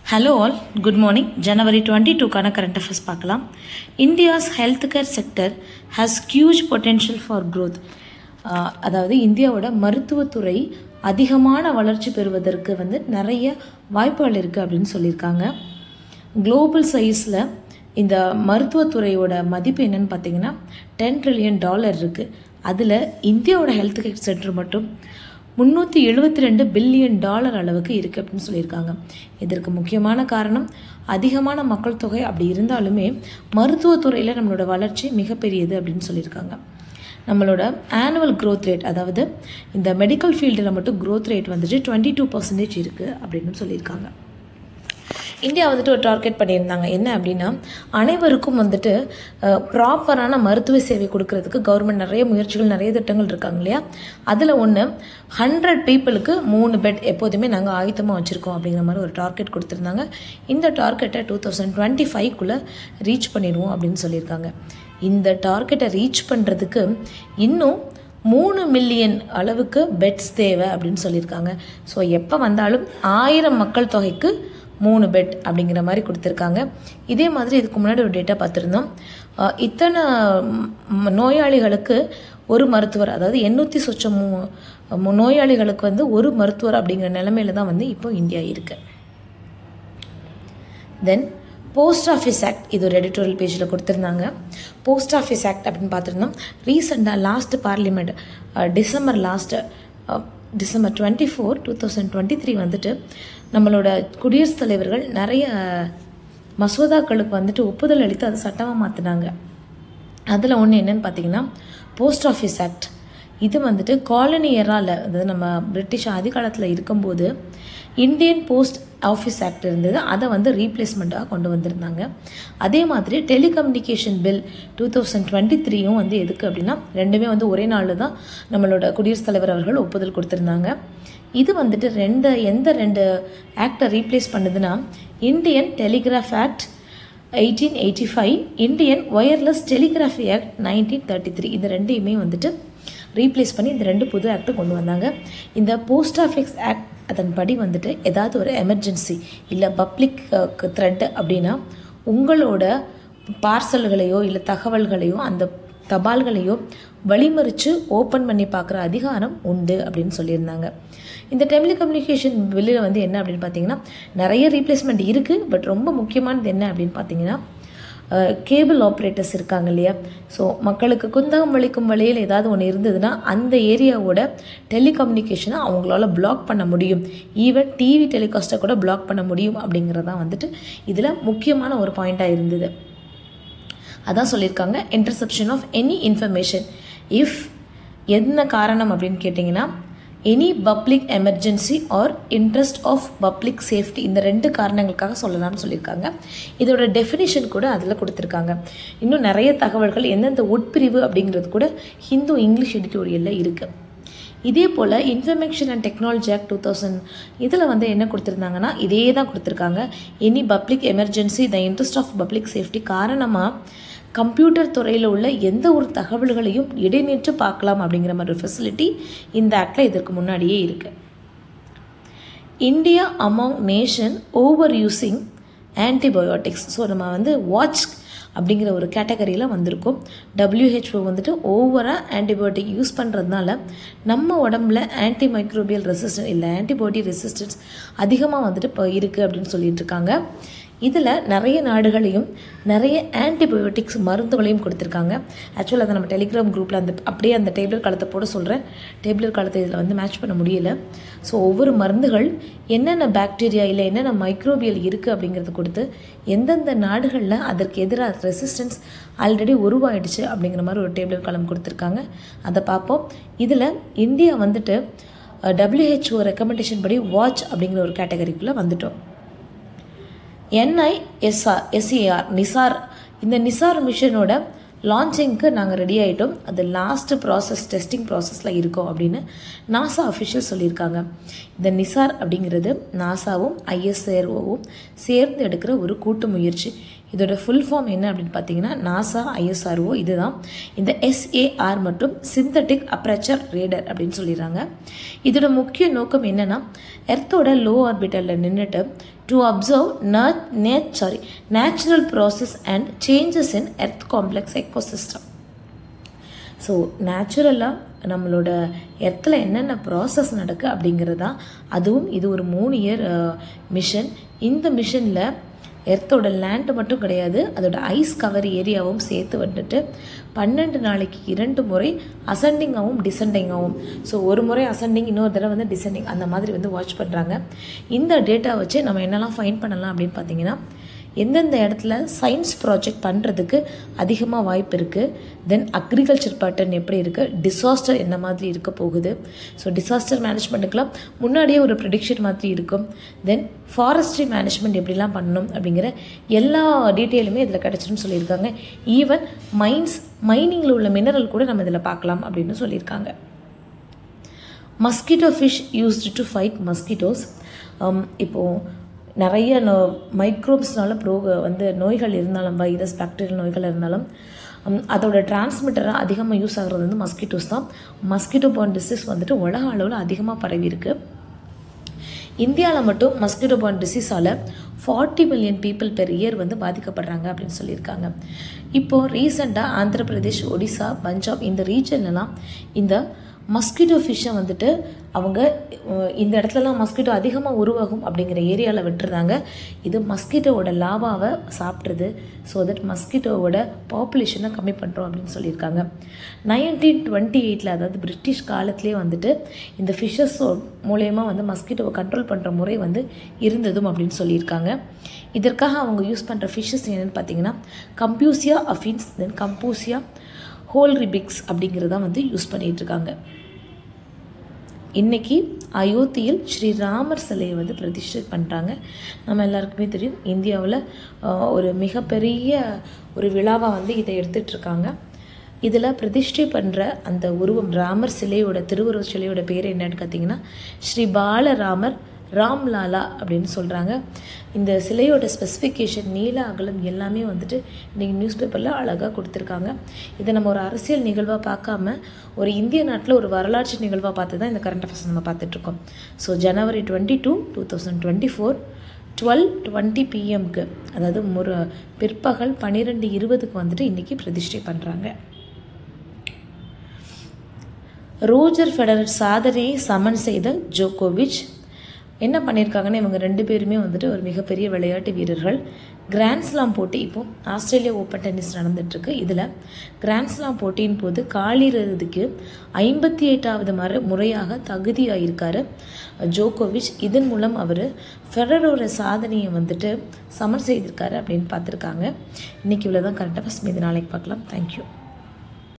Hello all, good morning. January 22 கான current affairs பார்க்கலாம். India's healthcare sector has huge potential for growth. அதாவது இந்தியாவோட மருத்துவத்துறை அதிகமான வளர்ச்சி பெறுவதற்கு நிறைய வாய்ப்புகள் இருக்குது அப்படின்னு சொல்லியிருக்காங்க. குளோபல் சைஸில் இந்த மருத்துவத்துறையோட மதிப்பு என்னன்னு பார்த்தீங்கன்னா $10 trillion இருக்குது. அதில் இந்தியாவோட ஹெல்த் கேர் செக்டர் மட்டும் $372 பில்லியன் அளவுக்கு இருக்குது அப்படின்னு சொல்லியிருக்காங்க. இதற்கு முக்கியமான காரணம் அதிகமான மக்கள் தொகை அப்படி இருந்தாலுமே மருத்துவத்துறையில் நம்மளோட வளர்ச்சி மிகப்பெரியது அப்படின்னு சொல்லியிருக்காங்க. நம்மளோட ஆனுவல் க்ரோத் ரேட், அதாவது இந்த மெடிக்கல் ஃபீல்டில் மட்டும் க்ரோத் ரேட் 22% இருக்குது அப்படின்னு சொல்லியிருக்காங்க. இந்தியா ஒரு டார்கெட் பண்ணியிருந்தாங்க. என்ன அப்படின்னா, அனைவருக்கும் ப்ராப்பரான மருத்துவ சேவை கொடுக்கறதுக்கு கவர்மெண்ட் நிறைய முயற்சிகள், நிறைய திட்டங்கள் இருக்காங்க இல்லையா. அதில் ஒன்று 100 பீப்புளுக்கு 3 பெட் எப்போதுமே நாங்கள் ஆயத்தமாக வச்சுருக்கோம் அப்படிங்கிற மாதிரி ஒரு டார்கெட் கொடுத்துருந்தாங்க. இந்த டார்கெட்டை 2025 ரீச் பண்ணிடுவோம் அப்படின்னு சொல்லியிருக்காங்க. இந்த டார்கெட்டை ரீச் பண்ணுறதுக்கு இன்னும் 3 மில்லியன் அளவுக்கு பெட்ஸ் தேவை அப்படின்னு சொல்லியிருக்காங்க. ஸோ எப்போ வந்தாலும் 1000 மக்கள் தொகைக்கு 3 பெட் அப்படிங்கிற மாதிரி கொடுத்துருக்காங்க. இதே மாதிரி இதுக்கு முன்னாடி ஒரு டேட்டா பார்த்துருந்தோம். இத்தனை நோயாளிகளுக்கு ஒரு மருத்துவர், அதாவது 800 நோயாளிகளுக்கு ஒரு மருத்துவர் அப்படிங்கிற நிலைமையில தான் இப்போ இந்தியா இருக்குது. தென் போஸ்ட் ஆஃபீஸ் ஆக்ட், இது ஒரு எடிட்டோரியல் பேஜில் கொடுத்துருந்தாங்க. போஸ்ட் ஆஃபீஸ் ஆக்ட் அப்படின்னு பார்த்துருந்தோம். ரீசெண்டாக லாஸ்ட் பார்லிமெண்ட் டிசம்பர் 24, 2023 நம்மளோட குடியரசுத் தலைவர்கள் நிறைய மசோதாக்களுக்கு ஒப்புதல் அளித்து அதை சட்டமாக மாற்றினாங்க. அதில் ஒன்று என்னன்னு பார்த்தீங்கன்னா போஸ்ட் ஆஃபீஸ் ஆக்ட். இது காலனி எரால, அதாவது நம்ம பிரிட்டிஷ் ஆதிகாலத்தில் இருக்கும்போது இந்தியன் போஸ்ட் ஆஃபீஸ் ஆக்ட் இருந்தது, அதை ரீப்ளேஸ்மெண்ட்டாக கொண்டு வந்திருந்தாங்க. அதே மாதிரி டெலிகம்யூனிகேஷன் பில் 2023யும் எதுக்கு அப்படின்னா, ரெண்டுமே ஒரே நாளில் தான் நம்மளோட குடியரசுத் தலைவர் அவர்கள் ஒப்புதல் கொடுத்துருந்தாங்க. இது எந்த ரெண்டு ஆக்டை ரீப்ளேஸ் பண்ணுதுன்னா, Indian telegraph act 1885, Indian wireless telegraphy act 1933. இது ரெண்டையுமே ரீப்ளேஸ் பண்ணி இந்த 2 புது ஆக்டை கொண்டு வந்தாங்க. இந்த போஸ்ட் ஆஃபீஸ் ஆக்ட் அதன்படி ஏதாவது ஒரு எமர்ஜென்சி இல்லை பப்ளிக் த்ரெட் அப்படின்னா உங்களோட பார்சல்களையோ இல்லை தகவல்களையோ அந்த தபால்களையோ வழிமறித்து ஓப்பன் பண்ணி பார்க்குற அதிகாரம் உண்டு அப்படின்னு சொல்லியிருந்தாங்க. இந்த டெலிகம்யூனிகேஷன் பில்லில் என்ன அப்படின்னு பார்த்தீங்கன்னா நிறைய ரீப்ளேஸ்மெண்ட் இருக்குது. பட் ரொம்ப முக்கியமானது என்ன அப்படின்னு பார்த்தீங்கன்னா, கேபிள் ஆப்ரேட்டர்ஸ் இருக்காங்க இல்லையா. ஸோ மக்களுக்கு குந்தகம் வலிக்கும் வழியில் ஏதாவது ஒன்று இருந்ததுன்னா அந்த ஏரியாவோட டெலிகம்யூனிகேஷனை அவங்களால பிளாக் பண்ண முடியும். ஈவன் டிவி டெலிகாஸ்ட்டை கூட பிளாக் பண்ண முடியும் அப்படிங்கிறதான் இதில் முக்கியமான ஒரு பாயிண்ட்டாக இருந்தது. அதான் சொல்லியிருக்காங்க, interception of any information if என்ன காரணம் அப்படின்னு கேட்டிங்கன்னா, any public emergency or interest of public safety, இந்த 2 காரணங்களுக்காக சொல்லலாம்னு சொல்லியிருக்காங்க. இதோட டெஃபினிஷன் கூட அதில் கொடுத்துருக்காங்க. இன்னும் நிறைய தகவல்கள் எந்தெந்த உட்பிரிவு அப்படிங்கிறது கூட ஹிந்து இங்கிலீஷ் எடிட்டோரியலில் இருக்குது. இதே போல் இன்ஃபர்மேஷன் அண்ட் டெக்னாலஜி ஆக்ட் 2000 இதில் என்ன கொடுத்துருந்தாங்கன்னா இதே தான் கொடுத்துருக்காங்க. Any public emergency the interest of public safety காரணமாக கம்ப்யூட்டர் துறையில் உள்ள எந்த ஒரு தகவல்களையும் இடைநிற்று பார்க்கலாம் அப்படிங்கிற மாதிரி ஒரு ஃபெசிலிட்டி இந்த ஆக்டில் இதற்கு முன்னாடியே இருக்குது. India among nation over using antibiotics. So நம்ம வாட்ச் அப்படிங்கிற ஒரு கேட்டகரியில் வந்திருக்கும். WHO ஓவராக ஆன்டிபயோட்டிக் யூஸ் பண்ணுறதுனால நம்ம உடம்புல ஆன்டிமைக்ரோபியல் ரெசிஸ்டன்ஸ் இல்லை ஆன்டிபாடி ரெசிஸ்டன்ஸ் அதிகமாக இப்போ இருக்குது அப்படின்னு சொல்லிட்டு இருக்காங்க. இதில் நிறைய நாடுகளையும் நிறைய ஆன்டிபயோட்டிக்ஸ் மருந்துகளையும் கொடுத்துருக்காங்க. ஆக்சுவலாக அதை நம்ம டெலிகிராம் குரூப்பில் அப்படியே அந்த டேபிள் காலத்தை போட சொல்கிறேன். டேபிள் காலத்தை இதில் மேட்ச் பண்ண முடியல. ஸோ ஒவ்வொரு மருந்துகள் என்னென்ன பாக்டீரியா இல்லை என்னென்ன மைக்ரோபியல் இருக்குது அப்படிங்கிறது கொடுத்து எந்தெந்த நாடுகளில் அதற்கு எதிராக ரெசிஸ்டன்ஸ் ஆல்ரெடி உருவாயிடுச்சு அப்படிங்கிற மாதிரி ஒரு டேபிள் காலம் கொடுத்துருக்காங்க. அதை பார்ப்போம். இதில் இந்தியா WHO ரெக்கமெண்டேஷன் படி வாட்ச் அப்படிங்கிற ஒரு கேட்டகரிக்குள்ளே வந்துட்டோம். NISAR நிசார், இந்த நிசார் மிஷனோட லான்ச்சிங்க்கு நாங்கள் ரெடி ஆகிட்டோம். அது லாஸ்ட் டெஸ்டிங் ப்ராசஸில் இருக்கோம் அப்படின்னு நாசா அஃபிஷியல் சொல்லியிருக்காங்க. இந்த நிசார் அப்படிங்கிறது நாசாவும் ISROவும் சேர்ந்து எடுக்கிற ஒரு கூட்டு முயற்சி. இதோட ஃபுல் ஃபார்ம் என்ன அப்படின்னு பார்த்தீங்கன்னா நாசா ISRO. இதுதான் இந்த SAR மற்றும் சிந்தட்டிக் அப்ரச்சர் ரேடர் அப்படின்னு சொல்லிடுறாங்க. இதோட முக்கிய நோக்கம் என்னென்னா எர்த்தோட லோ ஆர்பிட்டலில் நின்றுட்டு to observe natural process and changes in earth complex ecosystem. So நேச்சுரலாக நம்மளோட எர்த்தில் என்னென்ன ப்ராசஸ் நடக்குது அப்படிங்கிறதா. அதுவும் இது ஒரு 3 இயர் மிஷன். இந்த மிஷனில் எர்த்தோட லேண்டு மட்டும் கிடையாது, அதோட ஐஸ் கவர் ஏரியாவும் சேர்த்து வந்துட்டு 12 நாளைக்கு 2 முறை அசெண்டிங்காகவும் டிசெண்டிங்காகவும், ஸோ ஒரு முறை அசெண்டிங் இன்னொரு தடவை வந்து டிசெண்டிங், அந்த மாதிரி வந்து வாட்ச் பண்ணுறாங்க. இந்த டேட்டா வச்சு நம்ம என்னெல்லாம் ஃபைண்ட் பண்ணலாம் அப்படின்னு பார்த்தீங்கன்னா எந்தெந்த இடத்துல சயின்ஸ் ப்ராஜெக்ட் பண்ணுறதுக்கு அதிகமாக வாய்ப்பு இருக்குது, தென் அக்ரிகல்ச்சர் பேட்டர்ன் எப்படி இருக்குது, டிசாஸ்டர் என்ன மாதிரி இருக்க போகுது, ஸோ டிசாஸ்டர் மேனேஜ்மெண்ட்டுக்கெலாம் முன்னாடியே ஒரு ப்ரெடிக்ஷன் மாதிரி இருக்கும், தென் ஃபாரஸ்ட்ரி மேனேஜ்மெண்ட் எப்படிலாம் பண்ணணும் அப்படிங்கிற எல்லா டீட்டெயிலுமே இதில் கிடச்சிருன்னு சொல்லியிருக்காங்க. ஈவன் மைனிங்கில் உள்ள மினரல் கூட நம்ம இதில் பார்க்கலாம் அப்படின்னு சொல்லியிருக்காங்க. Mosquito fish used to fight mosquitoes. இப்போது நிறைய மைக்ரோப்ஸ்னால வந்து நோய்கள் இருந்தாலும், வைரஸ் பாக்டீரியல் நோய்கள் இருந்தாலும் அதோட டிரான்ஸ்மிட்டராக அதிகமாக யூஸ் ஆகிறது வந்து மஸ்கிட்டோஸ் தான். மஸ்கிட்டோ பார்ன் டிசீஸ் வந்துட்டு உலக அளவில் அதிகமாக பரவி இருக்குது. இந்தியாவில் மட்டும் மஸ்கிட்டோ பார்ன் டிசீஸால் 40 மில்லியன் பீப்புள் பெர் இயர் வந்து பாதிக்கப்படுறாங்க அப்படின்னு சொல்லியிருக்காங்க. இப்போது ரீசெண்டாக ஆந்திர பிரதேஷ், ஒடிசா, பஞ்சாப் இந்த ரீஜன்லலாம் இந்த மஸ்கிட்டோ ஃபிஷ்ஷை வந்துட்டு அவங்க இந்த இடத்துலலாம் மஸ்கிட்டோ அதிகமாக உருவாகும் அப்படிங்கிற ஏரியாவில் விட்டுருந்தாங்க. இது மஸ்கிட்டோவோட லாவாவை சாப்பிட்றது. ஸோ தட் மஸ்கிட்டோவோட பாப்புலேஷனை கம்மி பண்ணுறோம் அப்படின்னு சொல்லியிருக்காங்க. 1928 அதாவது பிரிட்டிஷ் காலத்திலே வந்துட்டு இந்த ஃபிஷ்ஷஸ் மூலயமா வந்து மஸ்கிட்டோவை கண்ட்ரோல் பண்ணுற முறை வந்து இருந்ததும் அப்படின்னு சொல்லியிருக்காங்க. இதற்காக அவங்க யூஸ் பண்ணுற ஃபிஷ்ஷஸ் என்னென்னு பார்த்தீங்கன்னா கம்பூசியா அஃபின்ஸ், தென் கம்பூசியா ஹோல்ரிபிக்ஸ் அப்படிங்கிறத வந்து யூஸ் பண்ணிகிட்ருக்காங்க. இன்றைக்கி அயோத்தியில் ஸ்ரீராமர் சிலையை வந்து பிரதிஷ்டை பண்ணுறாங்க. நம்ம எல்லாருக்குமே தெரியும், இந்தியாவில் ஒரு மிகப்பெரிய ஒரு விழாவாக வந்து இதை எடுத்துகிட்ருக்காங்க. இதில் பிரதிஷ்டை பண்ணுற அந்த உருவம், ராமர் சிலையோட திருவுருவ சிலையோட பேர் என்னன்னு பார்த்தீங்கன்னா ஸ்ரீ பாலராமர் ராம்லாலா அப்படின்னு சொல்கிறாங்க. இந்த சிலையோட ஸ்பெசிஃபிகேஷன், நீள அகலம் எல்லாமே வந்துட்டு இன்றைக்கி நியூஸ் பேப்பரில் அழகாக கொடுத்துருக்காங்க. இதை நம்ம ஒரு அரசியல் நிகழ்வாக பார்க்காம ஒரு இந்திய நாட்டில் ஒரு வரலாற்று நிகழ்வாக பார்த்து தான் இந்த கரண்ட் அஃபேர்ஸ் நம்ம பார்த்துட்ருக்கோம். ஸோ January 22, 2024 12:20 PM, அதாவது பிற்பகல் 12:20 வந்துட்டு இன்றைக்கி பிரதிஷ்டை பண்ணுறாங்க. ரோஜர் ஃபெடரர் சாதனையை சமன் செய்த ஜோகோவிச் என்ன பண்ணியிருக்காங்கன்னா, இவங்க 2 பேருமே வந்துட்டு ஒரு மிகப்பெரிய விளையாட்டு வீரர்கள். கிராண்ட்ஸ்லாம் போட்டி இப்போது ஆஸ்திரேலியா ஓப்பன் டென்னிஸ் நடந்துகிட்ருக்கு. இதில் கிராண்ட்ஸ்லாம் போட்டியின் போது காலிறுதிக்கு 58வது முறையாக தகுதியாயிருக்கார் ஜோகோவிச். இதன் மூலம் அவர் ஃபெடரரோட சாதனையை வந்துட்டு சமன் செய்திருக்காரு அப்படின்னு பார்த்துருக்காங்க. இன்றைக்கி இவ்வளோ தான் கரண்ட் அஃபேர்ஸ். மீது நாளைக்கு பார்க்கலாம். தேங்க்யூ.